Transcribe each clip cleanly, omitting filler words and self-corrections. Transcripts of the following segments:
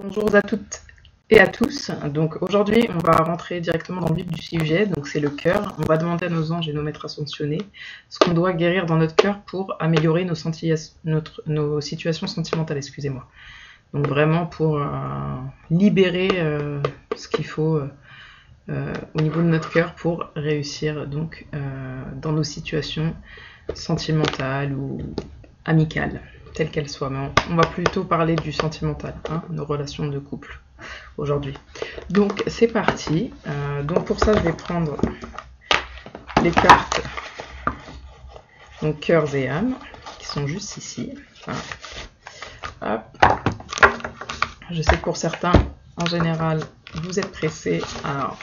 Bonjour à toutes et à tous. Donc aujourd'hui, on va rentrer directement dans le vif du sujet. Donc c'est le cœur. On va demander à nos anges et nos maîtres ascensionnés ce qu'on doit guérir dans notre cœur pour améliorer nos situations sentimentales. Excusez-moi. Donc vraiment pour libérer ce qu'il faut au niveau de notre cœur pour réussir donc dans nos situations sentimentales ou amicales, telles qu'elles soient. Mais on va plutôt parler du sentimental, nos relations de couple aujourd'hui. Donc c'est parti. Donc pour ça, je vais prendre les cartes, donc cœurs et âmes, qui sont juste ici. Voilà. Hop. Je sais que pour certains, en général, vous êtes pressés. Alors,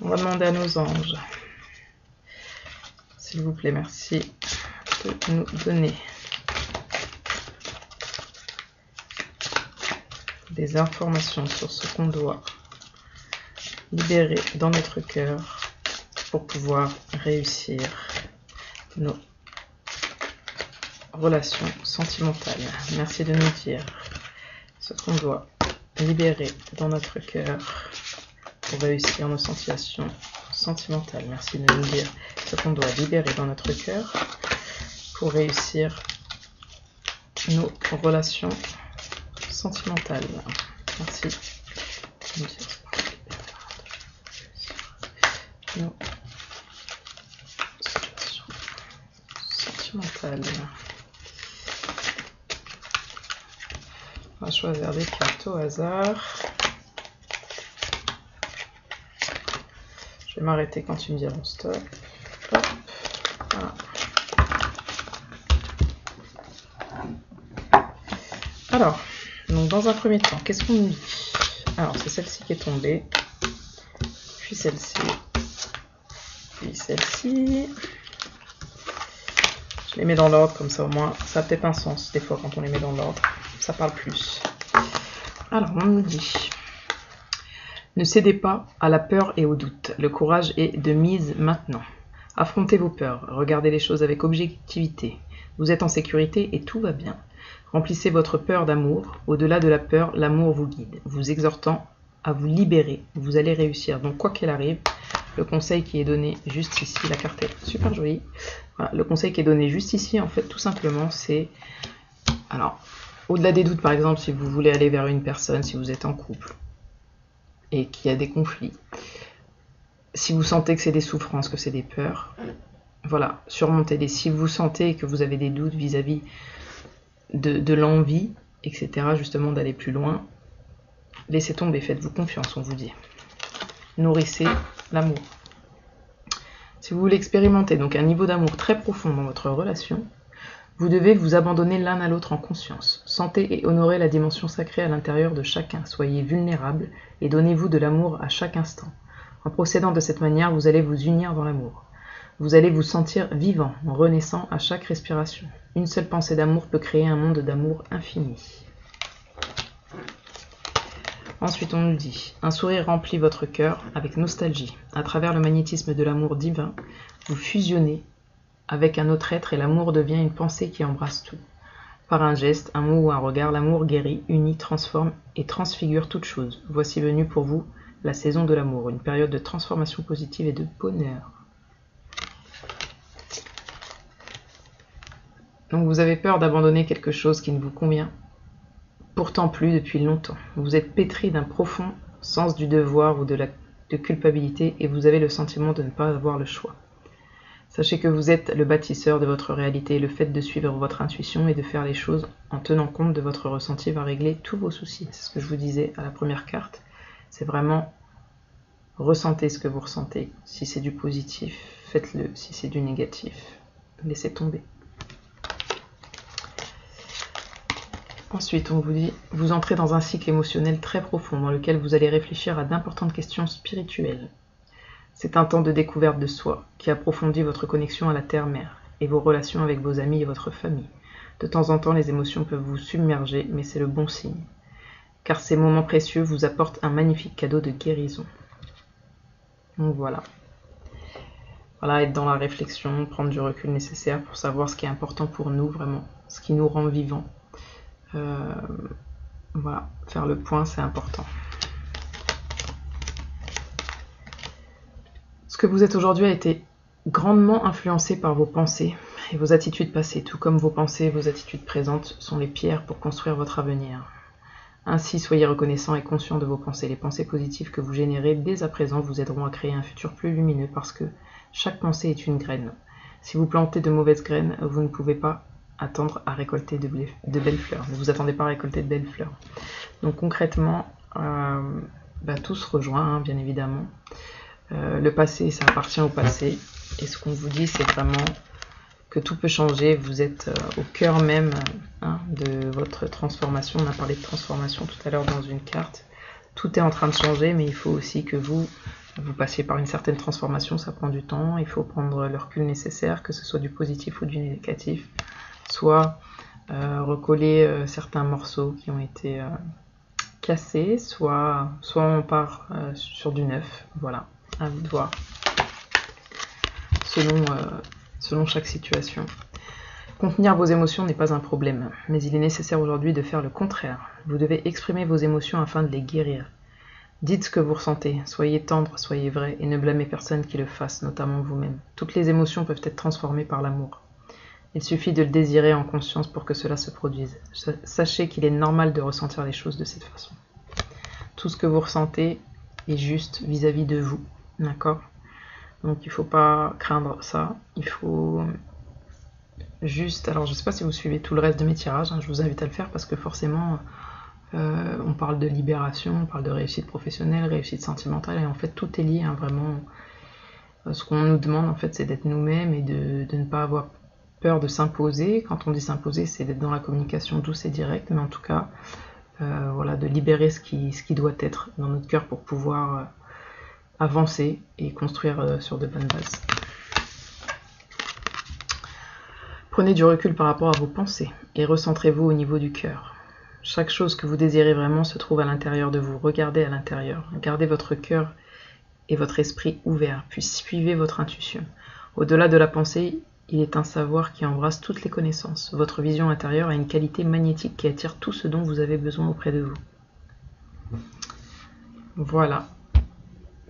on va demander à nos anges, s'il vous plaît, merci de nous donner des informations sur ce qu'on doit libérer dans notre cœur pour pouvoir réussir nos relations sentimentales. Merci de nous dire ce qu'on doit libérer dans notre cœur pour réussir nos situations sentimentales. Merci de nous dire ce qu'on doit libérer dans notre cœur pour réussir nos relations sentimentales. Merci de nous dire nos situations sentimentales. On va choisir des cartes au hasard. Je vais m'arrêter quand tu me diras stop. Hop. Voilà. Alors, donc dans un premier temps, qu'est-ce qu'on nous dit? Alors, c'est celle-ci qui est tombée, puis celle-ci, puis celle-ci. Je les mets dans l'ordre, comme ça au moins, ça a peut-être un sens des fois quand on les met dans l'ordre, ça parle plus. Alors, on nous dit, ne cédez pas à la peur et au doute, le courage est de mise maintenant. Affrontez vos peurs, regardez les choses avec objectivité. Vous êtes en sécurité et tout va bien. Remplissez votre peur d'amour. Au-delà de la peur, l'amour vous guide, vous exhortant à vous libérer. Vous allez réussir. Donc, quoi qu'il arrive, le conseil qui est donné juste ici, la carte est super jolie. Voilà, le conseil qui est donné juste ici, en fait, tout simplement, c'est... Alors, au-delà des doutes, par exemple, si vous voulez aller vers une personne, si vous êtes en couple et qu'il y a des conflits, si vous sentez que c'est des souffrances, que c'est des peurs, voilà, surmontez-les. Si vous sentez que vous avez des doutes vis-à-vis de l'envie, etc., justement d'aller plus loin, laissez tomber, faites-vous confiance, on vous dit. Nourrissez l'amour. Si vous voulez expérimenter donc un niveau d'amour très profond dans votre relation, vous devez vous abandonner l'un à l'autre en conscience. Sentez et honorez la dimension sacrée à l'intérieur de chacun. Soyez vulnérables et donnez-vous de l'amour à chaque instant. En procédant de cette manière, vous allez vous unir dans l'amour. Vous allez vous sentir vivant, renaissant à chaque respiration. Une seule pensée d'amour peut créer un monde d'amour infini. Ensuite, on nous dit, un sourire remplit votre cœur avec nostalgie. À travers le magnétisme de l'amour divin, vous fusionnez avec un autre être et l'amour devient une pensée qui embrasse tout. Par un geste, un mot ou un regard, l'amour guérit, unit, transforme et transfigure toute chose. Voici venue pour vous la saison de l'amour, une période de transformation positive et de bonheur. Donc vous avez peur d'abandonner quelque chose qui ne vous convient pourtant plus depuis longtemps. Vous êtes pétri d'un profond sens du devoir ou de culpabilité et vous avez le sentiment de ne pas avoir le choix. Sachez que vous êtes le bâtisseur de votre réalité et le fait de suivre votre intuition et de faire les choses en tenant compte de votre ressenti va régler tous vos soucis. C'est ce que je vous disais à la première carte. C'est vraiment ressentez ce que vous ressentez. Si c'est du positif, faites-le. Si c'est du négatif, laissez tomber. Ensuite, on vous dit, vous entrez dans un cycle émotionnel très profond dans lequel vous allez réfléchir à d'importantes questions spirituelles. C'est un temps de découverte de soi qui approfondit votre connexion à la Terre-Mère et vos relations avec vos amis et votre famille. De temps en temps, les émotions peuvent vous submerger, mais c'est le bon signe, car ces moments précieux vous apportent un magnifique cadeau de guérison. Donc voilà. Voilà, être dans la réflexion, prendre du recul nécessaire pour savoir ce qui est important pour nous vraiment, ce qui nous rend vivants. Voilà, faire le point, c'est important. Ce que vous êtes aujourd'hui a été grandement influencé par vos pensées et vos attitudes passées, tout comme vos pensées et vos attitudes présentes sont les pierres pour construire votre avenir. Ainsi, soyez reconnaissant et conscient de vos pensées. Les pensées positives que vous générez dès à présent vous aideront à créer un futur plus lumineux parce que chaque pensée est une graine. Si vous plantez de mauvaises graines, vous ne pouvez pas attendre à récolter de belles fleurs. Ne vous attendez pas à récolter de belles fleurs. Donc concrètement, tout se rejoint, hein, bien évidemment. Le passé, ça appartient au passé. Et ce qu'on vous dit, c'est vraiment que tout peut changer. Vous êtes au cœur même de votre transformation. On a parlé de transformation tout à l'heure dans une carte. Tout est en train de changer, mais il faut aussi que vous passiez par une certaine transformation. Ça prend du temps. Il faut prendre le recul nécessaire, que ce soit du positif ou du négatif. Soit recoller certains morceaux qui ont été cassés, soit on part sur du neuf. Voilà, à vous de voir. Selon chaque situation. Contenir vos émotions n'est pas un problème, mais il est nécessaire aujourd'hui de faire le contraire. Vous devez exprimer vos émotions afin de les guérir. Dites ce que vous ressentez, soyez tendre, soyez vrai, et ne blâmez personne qui le fasse, notamment vous-même. Toutes les émotions peuvent être transformées par l'amour. Il suffit de le désirer en conscience pour que cela se produise. Sachez qu'il est normal de ressentir les choses de cette façon. Tout ce que vous ressentez est juste vis-à-vis de vous, d'accord ? Donc il ne faut pas craindre ça, il faut juste... Alors je ne sais pas si vous suivez tout le reste de mes tirages, je vous invite à le faire parce que forcément on parle de libération, on parle de réussite professionnelle, réussite sentimentale, et en fait tout est lié, vraiment. Ce qu'on nous demande en fait c'est d'être nous-mêmes et de ne pas avoir peur de s'imposer. Quand on dit s'imposer, c'est d'être dans la communication douce et directe, mais en tout cas voilà, de libérer ce qui doit être dans notre cœur pour pouvoir avancer et construire sur de bonnes bases. Prenez du recul par rapport à vos pensées et recentrez-vous au niveau du cœur. Chaque chose que vous désirez vraiment se trouve à l'intérieur de vous. Regardez à l'intérieur. Gardez votre cœur et votre esprit ouverts, puis suivez votre intuition. Au-delà de la pensée, il est un savoir qui embrasse toutes les connaissances. Votre vision intérieure a une qualité magnétique qui attire tout ce dont vous avez besoin auprès de vous. Voilà.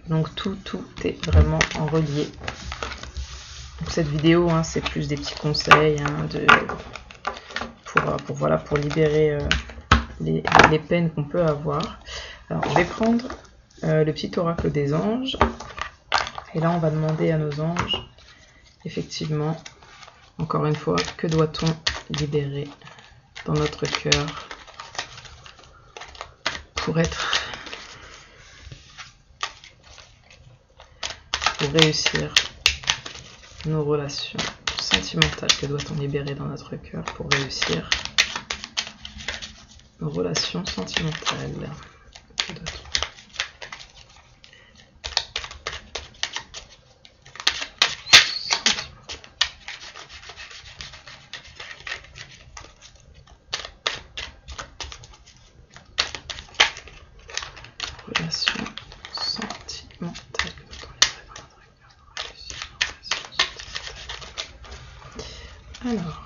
Donc tout est vraiment en relié. Donc cette vidéo, c'est plus des petits conseils pour libérer les peines qu'on peut avoir. Alors je vais prendre le petit oracle des anges. Et là on va demander à nos anges, effectivement, encore une fois, que doit-on libérer dans notre cœur pour réussir nos relations sentimentales. Que doit-on libérer dans notre cœur pour réussir nos relations sentimentales? Que doit-on... Relations sentimentales. Alors,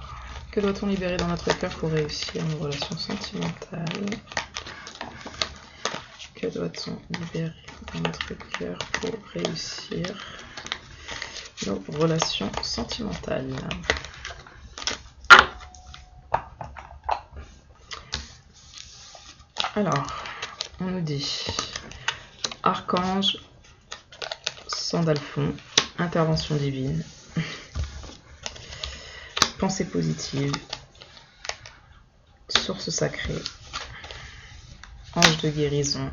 que doit-on libérer dans notre cœur pour réussir nos relations sentimentales? Que doit-on libérer dans notre cœur pour réussir nos relations sentimentales? Alors, on nous dit Archange Sandalphon, intervention divine, pensée positive, source sacrée, ange de guérison,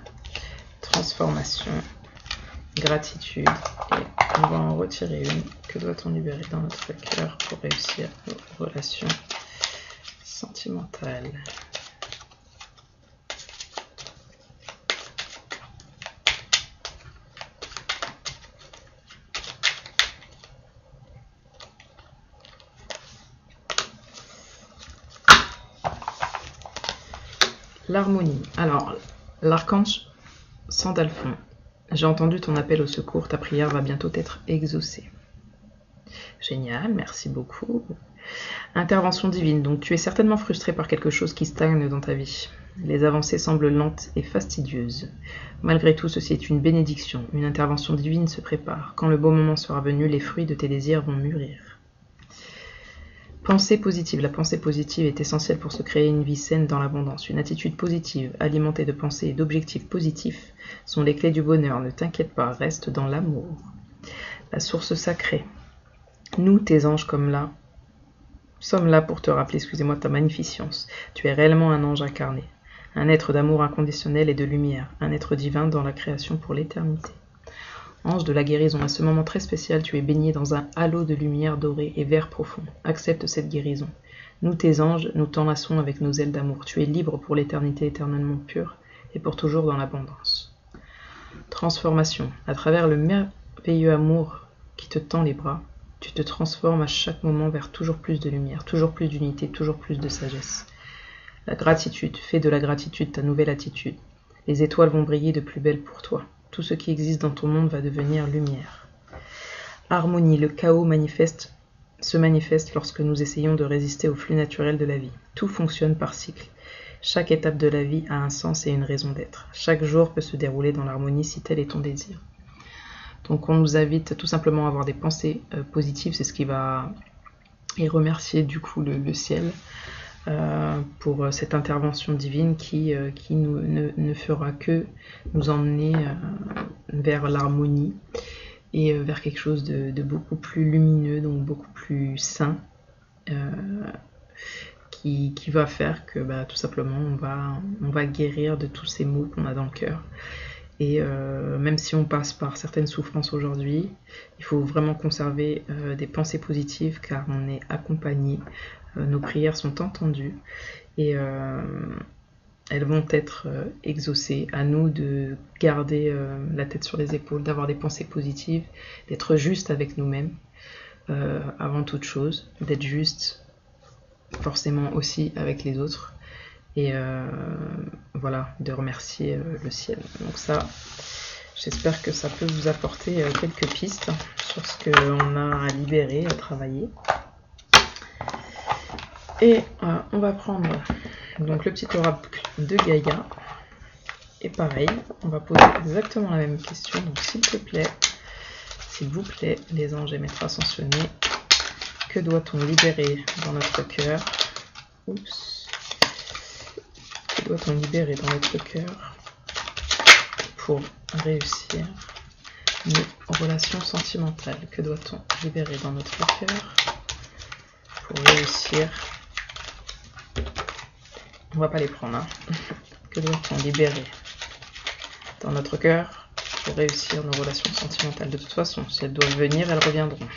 transformation, gratitude, et on va en retirer une. Que doit-on libérer dans notre cœur pour réussir nos relations sentimentales? L'harmonie. Alors, l'archange Sandalphon, j'ai entendu ton appel au secours, ta prière va bientôt être exaucée. Génial, merci beaucoup. Intervention divine. Donc tu es certainement frustré par quelque chose qui stagne dans ta vie. Les avancées semblent lentes et fastidieuses. Malgré tout, ceci est une bénédiction. Une intervention divine se prépare. Quand le beau moment sera venu, les fruits de tes désirs vont mûrir. Pensée positive. La pensée positive est essentielle pour se créer une vie saine dans l'abondance. Une attitude positive, alimentée de pensées et d'objectifs positifs, sont les clés du bonheur. Ne t'inquiète pas, reste dans l'amour. La source sacrée. Nous, tes anges, sommes là pour te rappeler, ta magnificence. Tu es réellement un ange incarné, un être d'amour inconditionnel et de lumière, un être divin dans la création pour l'éternité. Ange de la guérison, à ce moment très spécial, tu es baigné dans un halo de lumière dorée et vert profond. Accepte cette guérison. Nous, tes anges, nous t'enlaçons avec nos ailes d'amour. Tu es libre pour l'éternité éternellement pure et pour toujours dans l'abondance. Transformation. À travers le merveilleux amour qui te tend les bras, tu te transformes à chaque moment vers toujours plus de lumière, toujours plus d'unité, toujours plus de sagesse. La gratitude, fais de la gratitude ta nouvelle attitude. Les étoiles vont briller de plus belle pour toi. Tout ce qui existe dans ton monde va devenir lumière. Harmonie, le chaos se manifeste lorsque nous essayons de résister au flux naturel de la vie. Tout fonctionne par cycle. Chaque étape de la vie a un sens et une raison d'être. Chaque jour peut se dérouler dans l'harmonie si tel est ton désir. Donc on nous invite tout simplement à avoir des pensées positives, c'est ce qui va et remercier du coup le ciel pour cette intervention divine qui ne fera que nous emmener vers l'harmonie et vers quelque chose de beaucoup plus lumineux, donc beaucoup plus sain, qui va faire que tout simplement on va guérir de tous ces maux qu'on a dans le cœur. Et même si on passe par certaines souffrances aujourd'hui, il faut vraiment conserver des pensées positives car on est accompagné, nos prières sont entendues et elles vont être exaucées. À nous de garder la tête sur les épaules, d'avoir des pensées positives, d'être juste avec nous-mêmes avant toute chose, d'être juste forcément aussi avec les autres. Et voilà, de remercier le ciel. Donc ça, j'espère que ça peut vous apporter quelques pistes sur ce qu'on a à libérer, à travailler. Et on va prendre donc le petit oracle de Gaïa. Et pareil, on va poser exactement la même question. Donc s'il vous plaît, les anges et maîtres ascensionnés, que doit-on libérer dans notre cœur? Que doit-on libérer dans notre cœur pour réussir nos relations sentimentales? Que doit-on libérer dans notre cœur pour réussir? On va pas les prendre, hein. Que doit-on libérer dans notre cœur pour réussir nos relations sentimentales? De toute façon, si elles doivent venir, elles reviendront.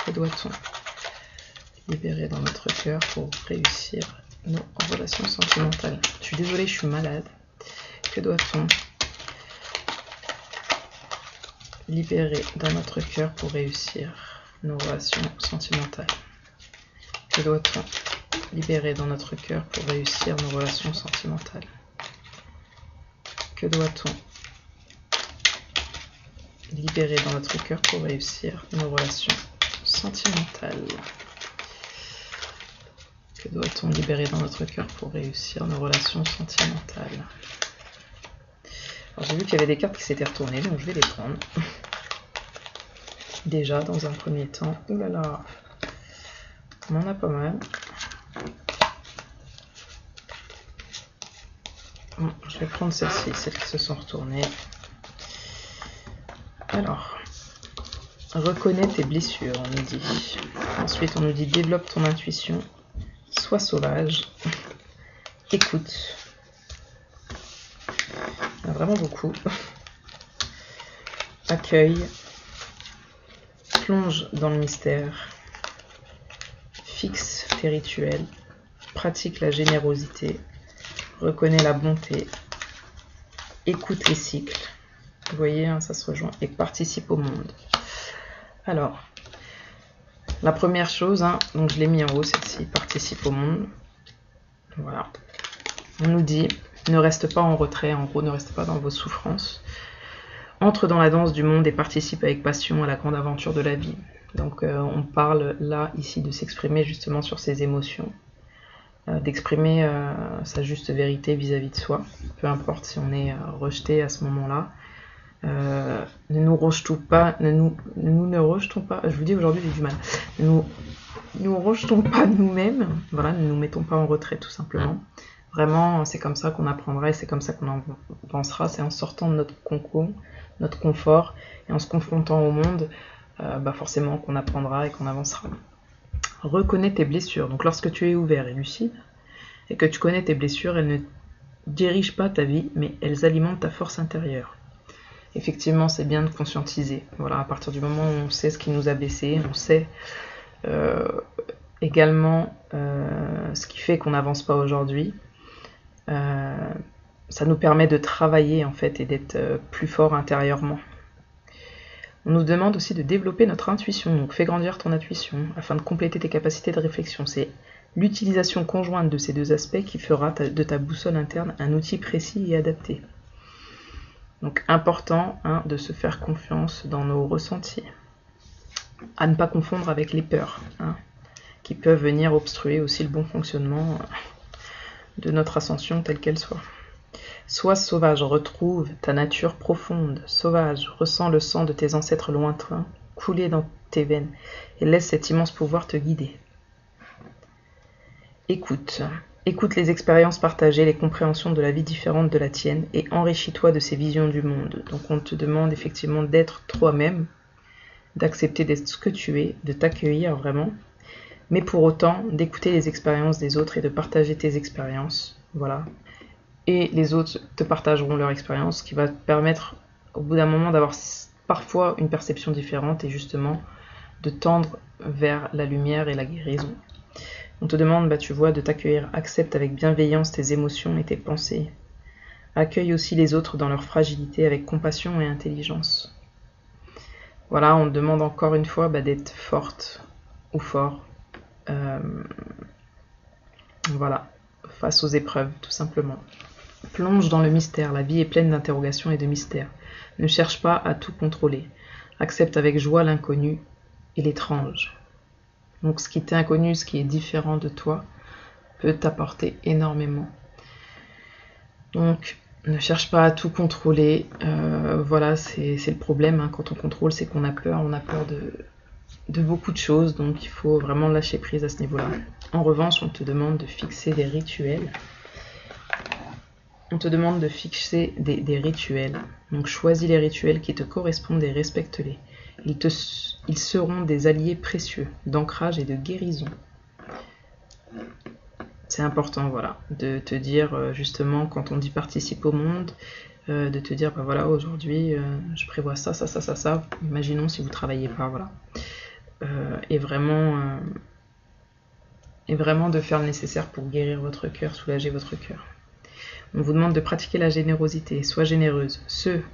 Que doit-on libérer dans notre cœur pour réussir nos relations sentimentales? Je suis désolée, je suis malade. Que doit-on libérer dans notre cœur pour réussir nos relations sentimentales? Que doit-on libérer dans notre cœur pour réussir nos relations sentimentales? Que doit-on libérer dans notre cœur pour réussir nos relations sentimentales? Que doit-on libérer dans notre cœur pour réussir nos relations sentimentales? Alors j'ai vu qu'il y avait des cartes qui s'étaient retournées, donc je vais les prendre. Déjà, dans un premier temps, oulala, on en a pas mal. Bon, je vais prendre celle-ci, celles qui se sont retournées. Alors, reconnais tes blessures, on nous dit. Ensuite, on nous dit développe ton intuition, sois sauvage, écoute. Il y en a vraiment beaucoup. Accueille, plonge dans le mystère, fixe tes rituels, pratique la générosité, reconnais la bonté, écoute les cycles. Vous voyez, hein, ça se rejoint. Et participe au monde. Alors, la première chose, hein, donc je l'ai mis en haut, celle-ci, participe au monde. Voilà. On nous dit, ne reste pas en retrait, en gros, ne reste pas dans vos souffrances. Entre dans la danse du monde et participe avec passion à la grande aventure de la vie. Donc on parle là, ici, de s'exprimer justement sur ses émotions, d'exprimer sa juste vérité vis-à-vis de soi, peu importe si on est rejeté à ce moment-là. Ne nous rejetons pas, ne rejetons pas, je vous dis aujourd'hui j'ai du mal, nous rejetons pas nous-mêmes, voilà, ne nous mettons pas en retrait tout simplement. Vraiment, c'est comme ça qu'on apprendra et c'est comme ça qu'on avancera, c'est en sortant de notre cocon, notre confort, et en se confrontant au monde, forcément qu'on apprendra et qu'on avancera. Reconnais tes blessures. Donc lorsque tu es ouvert et lucide, et que tu connais tes blessures, elles ne dirigent pas ta vie, mais elles alimentent ta force intérieure. Effectivement, c'est bien de conscientiser. Voilà, à partir du moment où on sait ce qui nous a blessés, on sait également ce qui fait qu'on n'avance pas aujourd'hui. Ça nous permet de travailler en fait et d'être plus fort intérieurement. On nous demande aussi de développer notre intuition, donc fais grandir ton intuition afin de compléter tes capacités de réflexion. C'est l'utilisation conjointe de ces deux aspects qui fera de ta boussole interne un outil précis et adapté. Donc important de se faire confiance dans nos ressentis. À ne pas confondre avec les peurs, qui peuvent venir obstruer aussi le bon fonctionnement de notre ascension telle qu'elle soit. Sois sauvage, retrouve ta nature profonde. Sauvage, ressens le sang de tes ancêtres lointains couler dans tes veines et laisse cet immense pouvoir te guider. Écoute les expériences partagées, les compréhensions de la vie différente de la tienne et enrichis-toi de ces visions du monde. Donc on te demande effectivement d'être toi-même, d'accepter d'être ce que tu es, de t'accueillir vraiment, mais pour autant d'écouter les expériences des autres et de partager tes expériences. Voilà. Et les autres te partageront leur expérience, ce qui va te permettre au bout d'un moment d'avoir parfois une perception différente et justement de tendre vers la lumière et la guérison. On te demande, tu vois, de t'accueillir, accepte avec bienveillance tes émotions et tes pensées. Accueille aussi les autres dans leur fragilité avec compassion et intelligence. Voilà, on te demande encore une fois d'être forte ou fort. Voilà, face aux épreuves, tout simplement. Plonge dans le mystère, la vie est pleine d'interrogations et de mystères. Ne cherche pas à tout contrôler. Accepte avec joie l'inconnu et l'étrange. Donc ce qui t'est inconnu, ce qui est différent de toi, peut t'apporter énormément. Donc ne cherche pas à tout contrôler. Voilà, c'est le problème quand on contrôle, c'est qu'on a peur de beaucoup de choses, donc il faut vraiment lâcher prise à ce niveau-là. En revanche, on te demande de fixer des rituels. On te demande de fixer des rituels. Donc choisis les rituels qui te correspondent et respecte-les. Ils seront des alliés précieux d'ancrage et de guérison. C'est important, voilà, de te dire justement quand on dit participe au monde, de te dire voilà, aujourd'hui je prévois ça. Imaginons si vous ne travaillez pas, voilà. Et vraiment de faire le nécessaire pour guérir votre cœur, soulager votre cœur. On vous demande de pratiquer la générosité. Sois généreuse,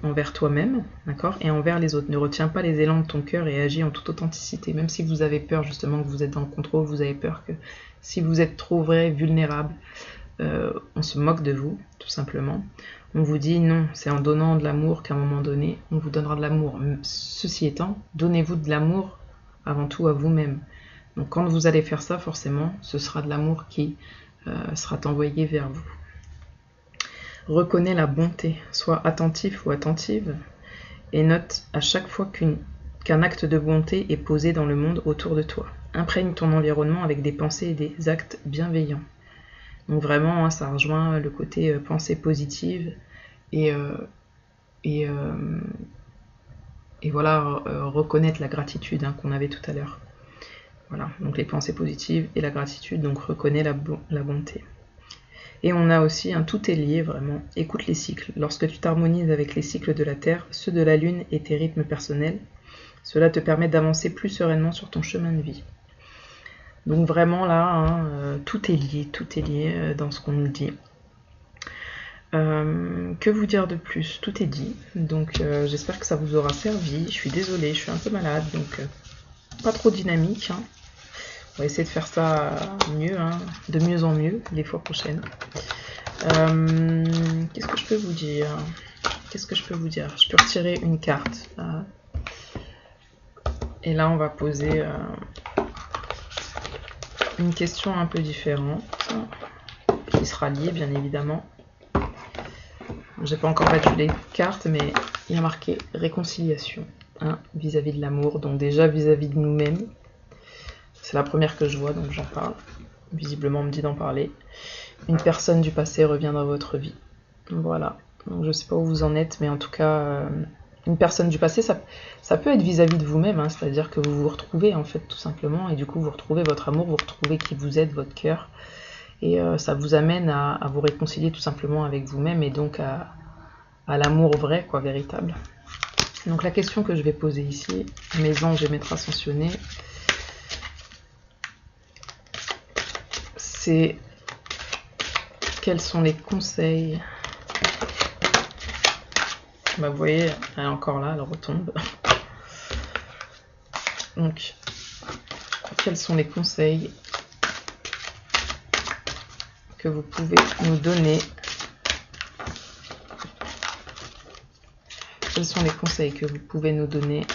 envers toi-même, d'accord, et envers les autres. Ne retiens pas les élans de ton cœur et agis en toute authenticité. Même si vous avez peur justement que vous êtes dans le contrôle, vous avez peur que si vous êtes trop vrai, vulnérable, on se moque de vous, tout simplement. On vous dit non, c'est en donnant de l'amour qu'à un moment donné, on vous donnera de l'amour. Ceci étant, donnez-vous de l'amour avant tout à vous-même. Donc quand vous allez faire ça, forcément, ce sera de l'amour qui sera envoyé vers vous. Reconnais la bonté, sois attentif ou attentive et note à chaque fois qu'un acte de bonté est posé dans le monde autour de toi. Imprègne ton environnement avec des pensées et des actes bienveillants. Donc vraiment, ça rejoint le côté pensée positive et voilà, reconnaître la gratitude qu'on avait tout à l'heure. Voilà, donc les pensées positives et la gratitude, donc reconnais la bonté. Et on a aussi tout est lié vraiment. Écoute les cycles. Lorsque tu t'harmonises avec les cycles de la Terre, ceux de la Lune et tes rythmes personnels, cela te permet d'avancer plus sereinement sur ton chemin de vie. Donc vraiment là, tout est lié dans ce qu'on nous dit. Que vous dire de plus? Tout est dit. Donc j'espère que ça vous aura servi. Je suis désolée, je suis un peu malade, donc pas trop dynamique. On va essayer de faire ça mieux, de mieux en mieux les fois prochaines. Qu'est-ce que je peux vous dire? Je peux retirer une carte. Et là, on va poser une question un peu différente, qui sera liée, bien évidemment. J'ai pas encore battu les cartes, mais il y a marqué réconciliation, hein, vis-à-vis de l'amour. Donc déjà, vis-à-vis de nous-mêmes. C'est la première que je vois, donc j'en parle. Visiblement, on me dit d'en parler. Une personne du passé revient dans votre vie. Voilà. Donc je sais pas où vous en êtes, mais en tout cas... une personne du passé, ça peut être vis-à-vis de vous-même, hein, c'est-à-dire que vous vous retrouvez en fait tout simplement, et du coup vous retrouvez votre amour, vous retrouvez qui vous êtes, votre cœur, et ça vous amène à vous réconcilier tout simplement avec vous-même, et donc à l'amour vrai, quoi, véritable. Donc la question que je vais poser ici, mes anges et maîtres ascensionnés, c'est quels sont les conseils. Bah, vous voyez, elle est encore là, elle retombe. Donc, quels sont les conseils que vous pouvez nous donner? Quels sont les conseils que vous pouvez nous donner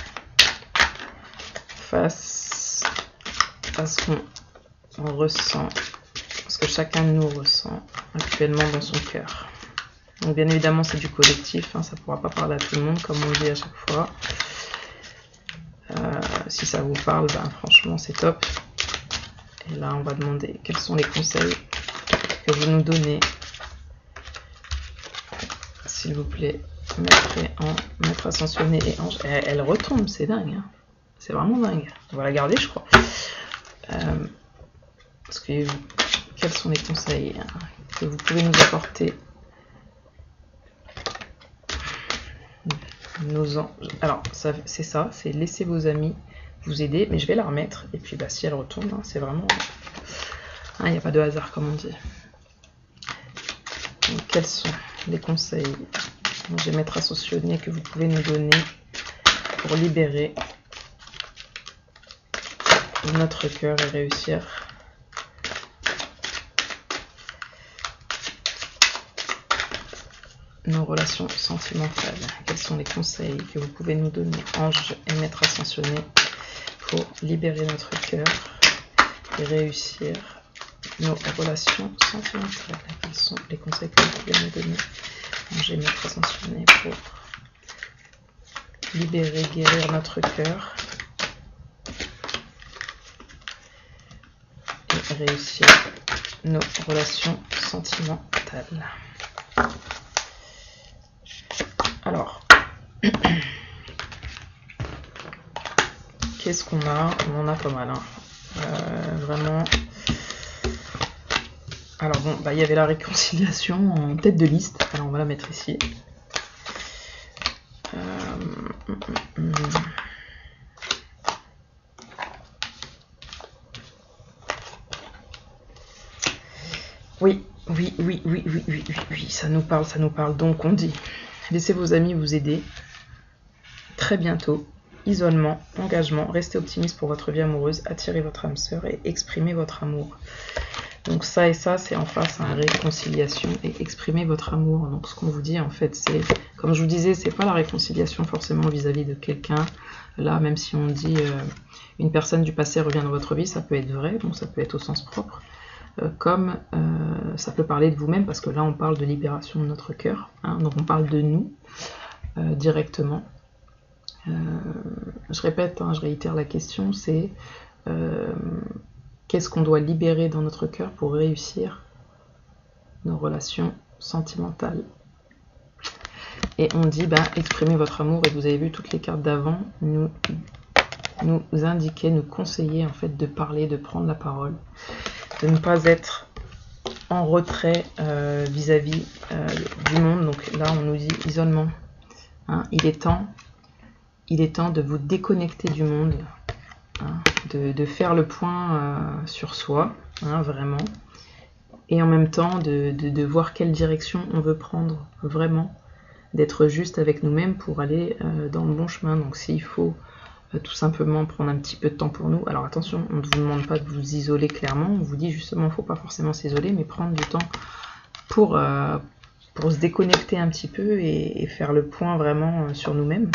face à ce qu'on ressent, ce que chacun de nous ressent actuellement dans son cœur? Donc bien évidemment c'est du collectif, hein, ça ne pourra pas parler à tout le monde comme on le dit à chaque fois. Si ça vous parle, ben, franchement c'est top. Et là on va demander quels sont les conseils que vous nous donnez. S'il vous plaît, maître ascensionné et ange. Elle retombe, c'est dingue. Hein. C'est vraiment dingue. On va la garder je crois. Parce que quels sont les conseils que vous pouvez nous apporter? Alors, c'est ça, c'est laisser vos amis vous aider, mais je vais la remettre, et puis bah, si elle retourne, hein, c'est vraiment... Il n'y a pas de hasard, comme on dit. Donc, quels sont les conseils, je vais mettre associés que vous pouvez nous donner pour libérer notre cœur et réussir nos relations sentimentales? Quels sont les conseils que vous pouvez nous donner, anges et maîtres ascensionnés, pour libérer notre cœur et réussir nos relations sentimentales? Quels sont les conseils que vous pouvez nous donner, anges et maîtres ascensionnés, pour libérer, guérir notre cœur et réussir nos relations sentimentales? Alors, qu'est-ce qu'on a? On en a pas mal, hein. Vraiment. Alors bon, bah, il y avait la réconciliation en tête de liste. Alors on va la mettre ici. Oui, ça nous parle. Donc on dit, laissez vos amis vous aider. Très bientôt, isolement, engagement, restez optimiste pour votre vie amoureuse, attirez votre âme sœur et exprimez votre amour. Donc ça et ça, c'est en face à réconciliation et exprimer votre amour. Donc ce qu'on vous dit en fait, c'est, comme je vous disais, c'est pas la réconciliation forcément vis-à-vis de quelqu'un. Là, même si on dit une personne du passé revient dans votre vie, ça peut être vrai, donc ça peut être au sens propre. Comme ça peut parler de vous-même, parce que là on parle de libération de notre cœur, hein, donc on parle de nous directement. Je répète, hein, je réitère la question, c'est qu'est-ce qu'on doit libérer dans notre cœur pour réussir nos relations sentimentales? Et on dit, bah, exprimez votre amour, et vous avez vu toutes les cartes d'avant nous indiquer, nous conseiller en fait de parler, de prendre la parole, de ne pas être en retrait vis-à-vis du monde. Donc là on nous dit isolement, hein, il est temps de vous déconnecter du monde, hein, de faire le point sur soi, hein, vraiment, et en même temps de voir quelle direction on veut prendre vraiment, d'être juste avec nous-mêmes pour aller dans le bon chemin. Donc s'il faut tout simplement prendre un petit peu de temps pour nous, alors attention, on ne vous demande pas de vous isoler clairement, on vous dit justement il ne faut pas forcément s'isoler, mais prendre du temps pour se déconnecter un petit peu et faire le point vraiment sur nous-mêmes.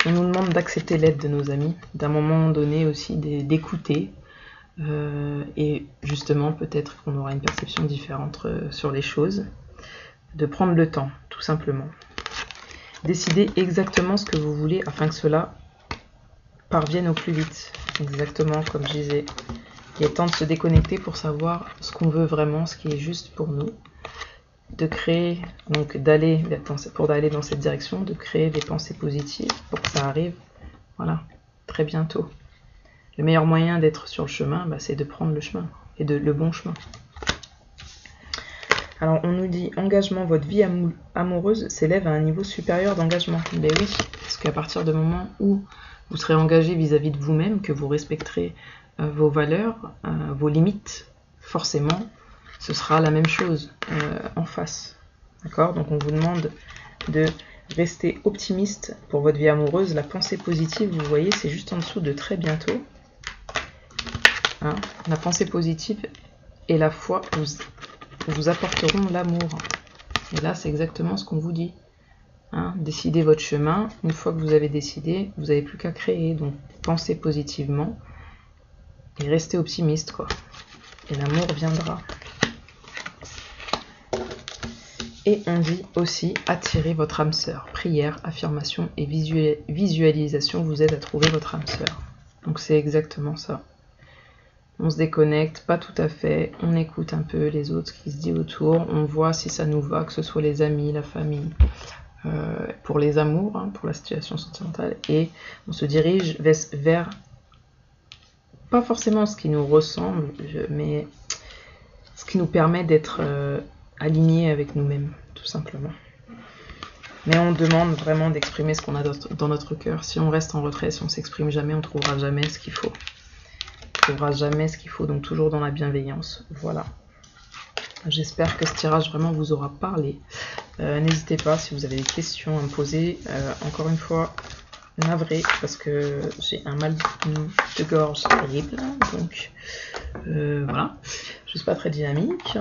On nous demande d'accepter l'aide de nos amis, d'un moment donné aussi d'écouter. Et justement, peut-être qu'on aura une perception différente sur les choses. De prendre le temps, tout simplement. Décidez exactement ce que vous voulez afin que cela parvienne au plus vite. Exactement comme je disais. Il est temps de se déconnecter pour savoir ce qu'on veut vraiment, ce qui est juste pour nous. De créer, donc d'aller dans cette direction, de créer des pensées positives pour que ça arrive, voilà, très bientôt. Le meilleur moyen d'être sur le chemin, c'est de prendre le chemin, et le bon chemin. Alors on nous dit, engagement, votre vie amoureuse s'élève à un niveau supérieur d'engagement. Ben oui, parce qu'à partir du moment où vous serez engagé vis-à-vis de vous-même, que vous respecterez vos valeurs, vos limites, forcément, ce sera la même chose en face. D'accord? Donc on vous demande de rester optimiste pour votre vie amoureuse. La pensée positive, vous voyez, c'est juste en dessous de très bientôt. Hein? La pensée positive et la foi vous apporteront l'amour. Et là, c'est exactement ce qu'on vous dit. Hein? Décidez votre chemin. Une fois que vous avez décidé, vous n'avez plus qu'à créer. Donc pensez positivement et restez optimiste, quoi. Et l'amour viendra. Et on dit aussi attirer votre âme sœur. Prière, affirmation et visualisation vous aident à trouver votre âme sœur. Donc c'est exactement ça. On se déconnecte, pas tout à fait, on écoute un peu les autres qui se disent autour, on voit si ça nous va, que ce soit les amis, la famille, pour les amours, hein, pour la situation sentimentale, et on se dirige vers, pas forcément ce qui nous ressemble, mais ce qui nous permet d'être alignés avec nous-mêmes, tout simplement. Mais on demande vraiment d'exprimer ce qu'on a dans notre cœur. Si on reste en retrait, si on s'exprime jamais, on trouvera jamais ce qu'il faut. On trouvera jamais ce qu'il faut, donc toujours dans la bienveillance. Voilà. J'espère que ce tirage vraiment vous aura parlé. N'hésitez pas si vous avez des questions à me poser. Encore une fois, navré parce que j'ai un mal de gorge terrible. Donc voilà. Je suis pas très dynamique. J'ai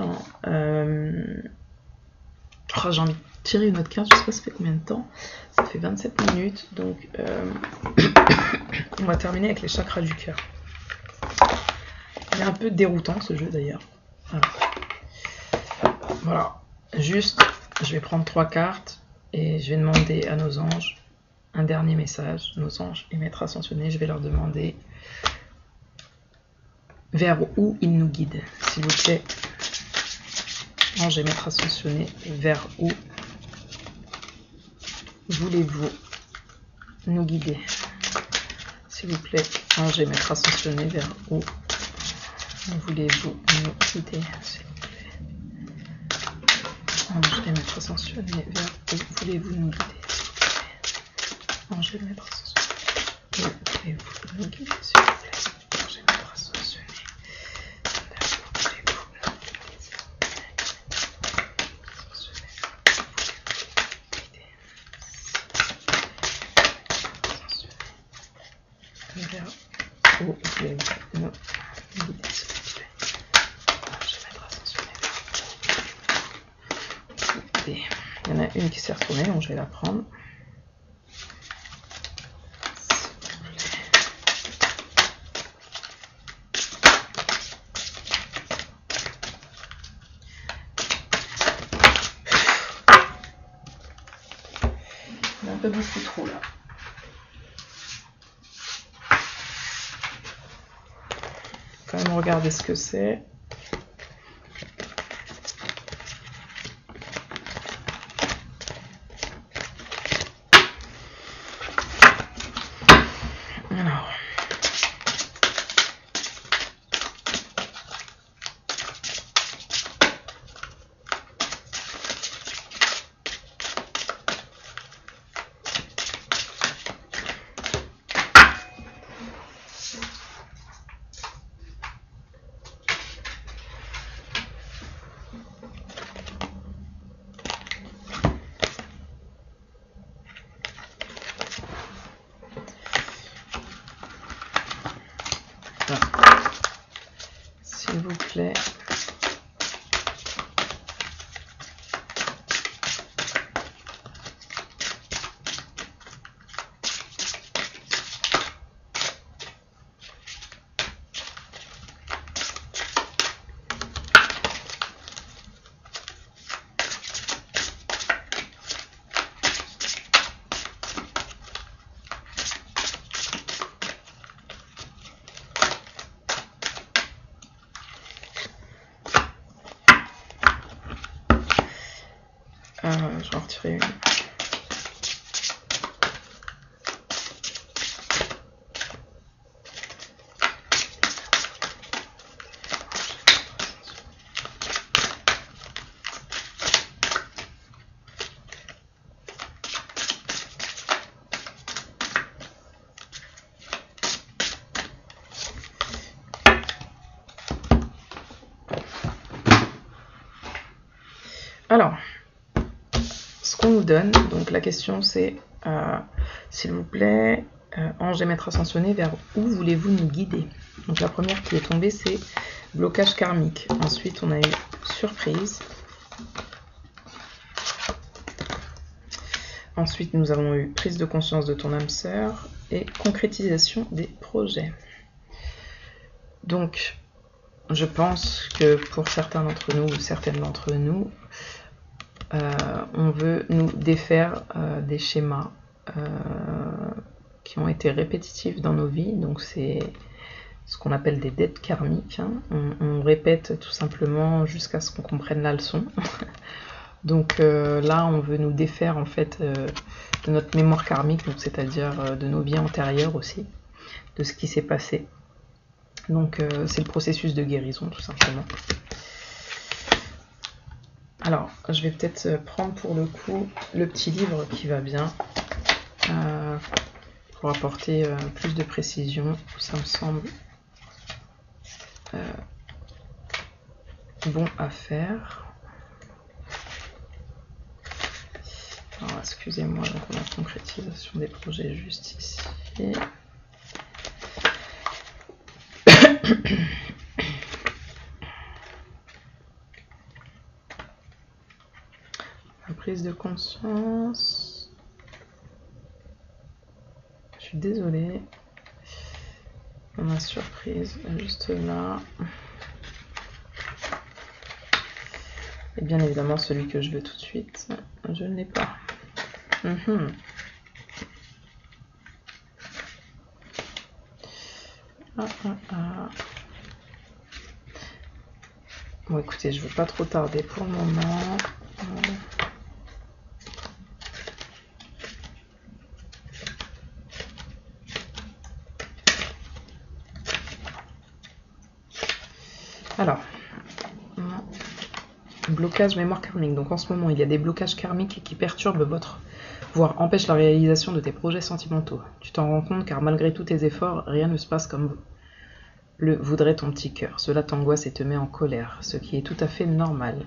envie de tirer une autre carte. Je sais pas ça fait combien de temps. Ça fait 27 minutes. Donc on va terminer avec les chakras du cœur. Il est un peu déroutant ce jeu d'ailleurs. Voilà. Juste, je vais prendre 3 cartes et je vais demander à nos anges un dernier message. Nos anges et maîtres ascensionnés, je vais leur demander vers où ils nous guident. S'il vous plaît, anges et maîtres ascensionnés, vers où voulez-vous nous guider? S'il vous plaît, anges et maîtres ascensionnés, vers où voulez-vous nous guider? S'il vous plaît, anges et maîtres ascensionnés, vers où voulez-vous nous guider? S'il vous plaît, anges et maîtres ascensionnés, où voulez-vous nous guider? S'il vous plaît, anges et maîtres ascensionnés, vers où voulez-vous nous guider? Vers où voulez-vous nous guider? Il y en a une qui s'est retournée, donc je vais la prendre. Il y en a un peu beaucoup trop là. Quand même regarder ce que c'est. Je vais en retirer une. Alors, ce qu'on nous donne, donc la question c'est, s'il vous plaît, ange et maître ascensionné, vers où voulez-vous nous guider? Donc la première qui est tombée, c'est blocage karmique. Ensuite, on a eu surprise. Ensuite, nous avons eu prise de conscience de ton âme sœur et concrétisation des projets. Donc, je pense que pour certains d'entre nous ou certaines d'entre nous, on veut nous défaire des schémas qui ont été répétitifs dans nos vies. Donc c'est ce qu'on appelle des dettes karmiques. Hein. On répète tout simplement jusqu'à ce qu'on comprenne la leçon. Donc là, on veut nous défaire en fait de notre mémoire karmique, donc c'est-à-dire de nos vies antérieures aussi, de ce qui s'est passé. Donc c'est le processus de guérison tout simplement. Alors, je vais peut-être prendre pour le coup le petit livre qui va bien pour apporter plus de précision. Ça me semble bon à faire. Alors, excusez-moi, donc on a la concrétisation des projets juste ici. Prise de conscience. Je suis désolée. On a surprise juste là. Et bien évidemment, celui que je veux tout de suite, je ne l'ai pas. Bon, écoutez, je ne veux pas trop tarder pour le moment. Alors, blocage mémoire karmique. Donc en ce moment, il y a des blocages karmiques qui perturbent voire empêchent la réalisation de tes projets sentimentaux. Tu t'en rends compte car malgré tous tes efforts, rien ne se passe comme le voudrait ton petit cœur. Cela t'angoisse et te met en colère, ce qui est tout à fait normal.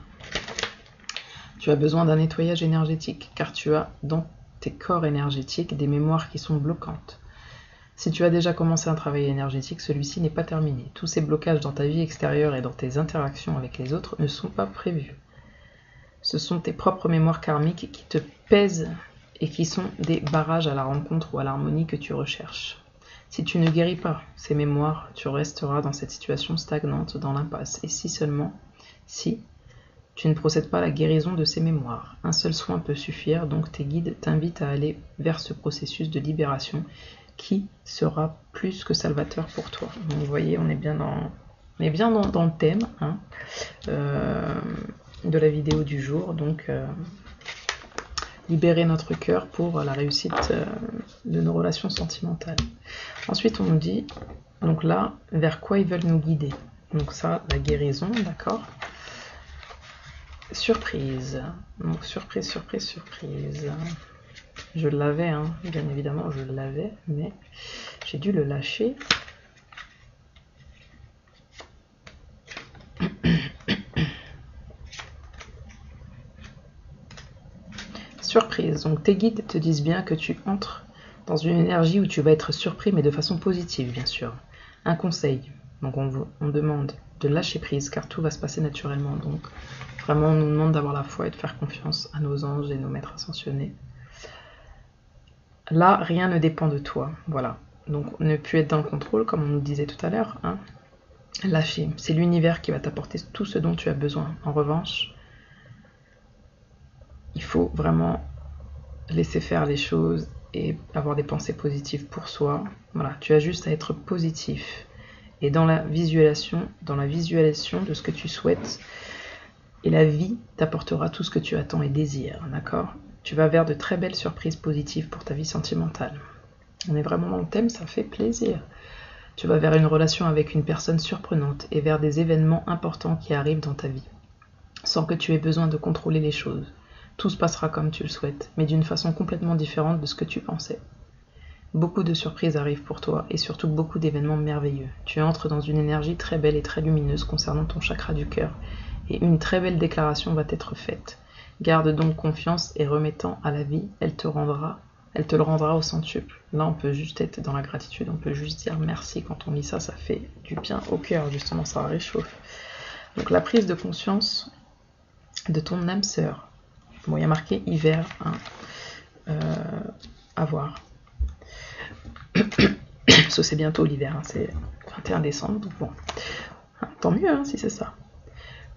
Tu as besoin d'un nettoyage énergétique car tu as dans tes corps énergétiques des mémoires qui sont bloquantes. Si tu as déjà commencé un travail énergétique, celui-ci n'est pas terminé. Tous ces blocages dans ta vie extérieure et dans tes interactions avec les autres ne sont pas prévus. Ce sont tes propres mémoires karmiques qui te pèsent et qui sont des barrages à la rencontre ou à l'harmonie que tu recherches. Si tu ne guéris pas ces mémoires, tu resteras dans cette situation stagnante, dans l'impasse. Et si seulement, si tu ne procèdes pas à la guérison de ces mémoires. Un seul soin peut suffire, donc tes guides t'invitent à aller vers ce processus de libération qui sera plus que salvateur pour toi. Donc vous voyez, on est bien dans le thème hein, de la vidéo du jour. Donc libérer notre cœur pour la réussite de nos relations sentimentales. Ensuite, on nous dit, donc là, vers quoi ils veulent nous guider. Donc ça, la guérison, d'accord. Surprise. Donc surprise, surprise, surprise. Je l'avais, hein, bien évidemment, je l'avais, mais j'ai dû le lâcher. Surprise. Donc tes guides te disent bien que tu entres dans une énergie où tu vas être surpris, mais de façon positive, bien sûr. Un conseil. Donc on demande de lâcher prise, car tout va se passer naturellement. Donc vraiment, on nous demande d'avoir la foi et de faire confiance à nos anges et nos maîtres ascensionnés. Là, rien ne dépend de toi, voilà. Donc, ne plus être dans le contrôle, comme on nous disait tout à l'heure. Hein. Lâcher, c'est l'univers qui va t'apporter tout ce dont tu as besoin. En revanche, il faut vraiment laisser faire les choses et avoir des pensées positives pour soi. Voilà, tu as juste à être positif. Et dans la visualisation de ce que tu souhaites, Et la vie t'apportera tout ce que tu attends et désires, d'accord? Tu vas vers de très belles surprises positives pour ta vie sentimentale. On est vraiment dans le thème, ça fait plaisir. Tu vas vers une relation avec une personne surprenante et vers des événements importants qui arrivent dans ta vie, sans que tu aies besoin de contrôler les choses. Tout se passera comme tu le souhaites, mais d'une façon complètement différente de ce que tu pensais. Beaucoup de surprises arrivent pour toi et surtout beaucoup d'événements merveilleux. Tu entres dans une énergie très belle et très lumineuse concernant ton chakra du cœur et une très belle déclaration va t'être faite. Garde donc confiance et remettant à la vie, elle te le rendra au centuple. Là, on peut juste être dans la gratitude, on peut juste dire merci. Quand on lit ça, ça fait du bien au cœur, justement, ça réchauffe. Donc la prise de conscience de ton âme sœur. Bon, il y a marqué hiver, hein. À voir. Parce que c'est bientôt l'hiver, hein, c'est 21 décembre, donc bon. Tant mieux, hein, si c'est ça.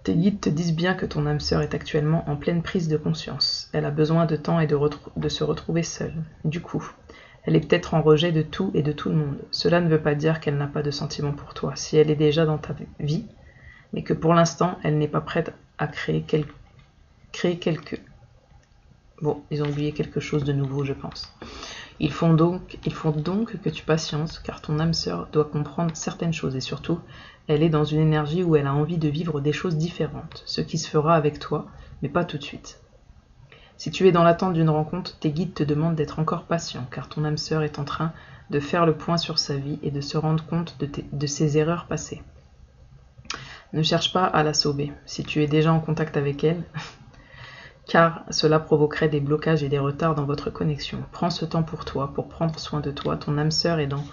Tes guides te disent bien que ton âme sœur est actuellement en pleine prise de conscience. Elle a besoin de temps et de se retrouver seule. Du coup, elle est peut-être en rejet de tout et de tout le monde. Cela ne veut pas dire qu'elle n'a pas de sentiments pour toi, si elle est déjà dans ta vie, mais que pour l'instant, elle n'est pas prête à créer quelque... Bon, ils ont oublié quelque chose de nouveau, je pense. Il faut donc que tu patientes, car ton âme sœur doit comprendre certaines choses, et surtout, elle est dans une énergie où elle a envie de vivre des choses différentes, ce qui se fera avec toi, mais pas tout de suite. Si tu es dans l'attente d'une rencontre, tes guides te demandent d'être encore patient, car ton âme sœur est en train de faire le point sur sa vie et de se rendre compte de ses erreurs passées. Ne cherche pas à la sauver, si tu es déjà en contact avec elle, car cela provoquerait des blocages et des retards dans votre connexion. Prends ce temps pour toi, pour prendre soin de toi. Ton âme sœur est dans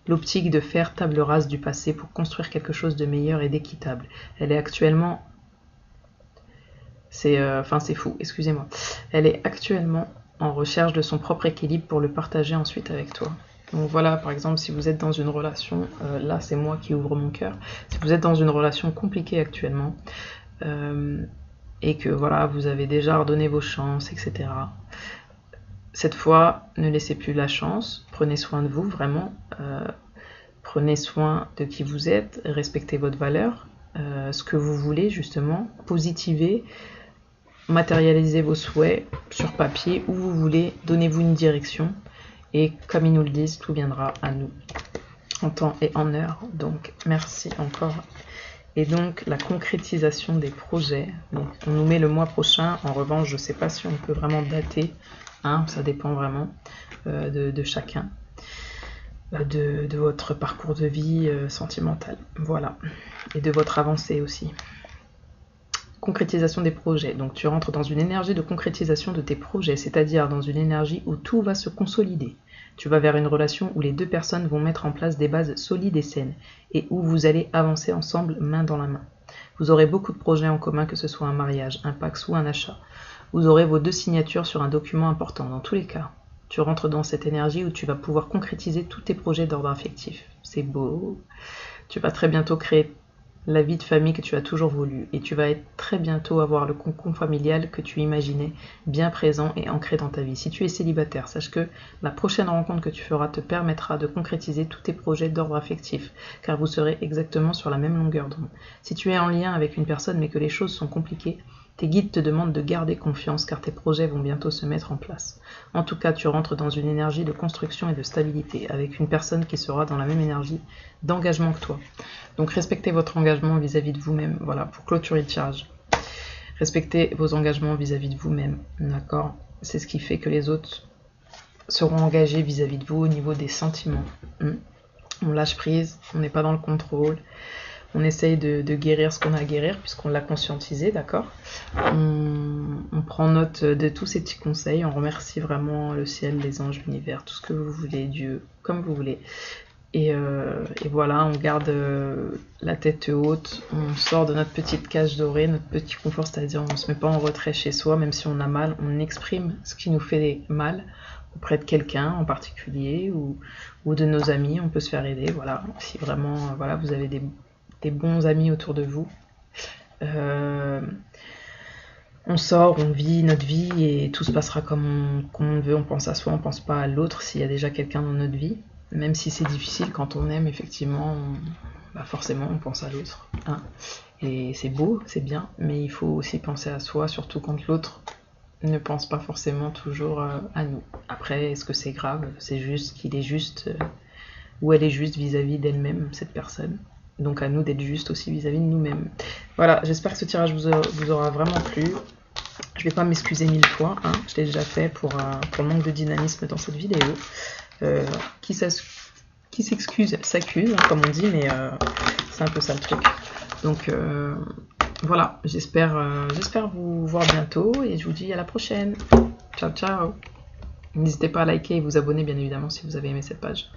l'optique de faire table rase du passé pour construire quelque chose de meilleur et d'équitable. Elle est actuellement... c'est fou, excusez-moi. Elle est actuellement en recherche de son propre équilibre pour le partager ensuite avec toi. Donc voilà, par exemple, si vous êtes dans une relation, là c'est moi qui ouvre mon cœur, si vous êtes dans une relation compliquée actuellement, et que voilà, vous avez déjà redonné vos chances, etc. Cette fois, ne laissez plus la chance, prenez soin de vous, vraiment, prenez soin de qui vous êtes, respectez votre valeur, ce que vous voulez justement, positivez, matérialisez vos souhaits sur papier, où vous voulez, donnez-vous une direction, et comme ils nous le disent, tout viendra à nous, en temps et en heure. Donc merci encore. Et donc la concrétisation des projets, donc on nous met le mois prochain, en revanche je ne sais pas si on peut vraiment dater, hein, ça dépend vraiment de chacun, de votre parcours de vie sentimental, voilà, et de votre avancée aussi. Concrétisation des projets, donc tu rentres dans une énergie de concrétisation de tes projets, c'est-à-dire dans une énergie où tout va se consolider. Tu vas vers une relation où les deux personnes vont mettre en place des bases solides et saines, et où vous allez avancer ensemble main dans la main. Vous aurez beaucoup de projets en commun, que ce soit un mariage, un pax ou un achat. Vous aurez vos deux signatures sur un document important. Dans tous les cas, tu rentres dans cette énergie où tu vas pouvoir concrétiser tous tes projets d'ordre affectif. C'est beau. Tu vas très bientôt créer la vie de famille que tu as toujours voulu, et tu vas très bientôt avoir le cocon familial que tu imaginais bien présent et ancré dans ta vie. Si tu es célibataire, sache que la prochaine rencontre que tu feras te permettra de concrétiser tous tes projets d'ordre affectif, car vous serez exactement sur la même longueur d'onde. Si tu es en lien avec une personne mais que les choses sont compliquées, tes guides te demandent de garder confiance, car tes projets vont bientôt se mettre en place. En tout cas, tu rentres dans une énergie de construction et de stabilité, avec une personne qui sera dans la même énergie d'engagement que toi. Donc respectez votre engagement vis-à-vis de vous-même, voilà, pour clôturer le tirage. Respectez vos engagements vis-à-vis de vous-même, d'accord? C'est ce qui fait que les autres seront engagés vis-à-vis de vous au niveau des sentiments. On lâche prise, on n'est pas dans le contrôle. On essaye de guérir ce qu'on a à guérir, puisqu'on l'a conscientisé, d'accord? On prend note de tous ces petits conseils, on remercie vraiment le ciel, les anges, l'univers, tout ce que vous voulez, Dieu, comme vous voulez. Et voilà, on garde la tête haute, on sort de notre petite cage dorée, notre petit confort, c'est-à-dire on ne se met pas en retrait chez soi, même si on a mal, on exprime ce qui nous fait mal auprès de quelqu'un en particulier, ou de nos amis, on peut se faire aider, voilà, si vraiment voilà, vous avez des bons amis autour de vous. On sort, on vit notre vie et tout se passera comme on veut, on pense à soi, on pense pas à l'autre s'il y a déjà quelqu'un dans notre vie. Même si c'est difficile quand on aime, effectivement, forcément on pense à l'autre. Hein. Et c'est beau, c'est bien, mais il faut aussi penser à soi, surtout quand l'autre ne pense pas forcément toujours à nous. Après, est-ce que c'est grave? C'est juste qu'il est juste, ou elle est juste vis-à-vis d'elle-même, cette personne. Donc à nous d'être juste aussi vis-à-vis de nous-mêmes. Voilà, j'espère que ce tirage vous aura vraiment plu. Je vais pas m'excuser 1000 fois, hein. Je l'ai déjà fait pour le manque de dynamisme dans cette vidéo. Qui s'excuse s'accuse, hein, comme on dit, mais c'est un peu ça le truc. Donc voilà, j'espère vous voir bientôt et je vous dis à la prochaine. Ciao ciao. N'hésitez pas à liker et vous abonner bien évidemment si vous avez aimé cette page.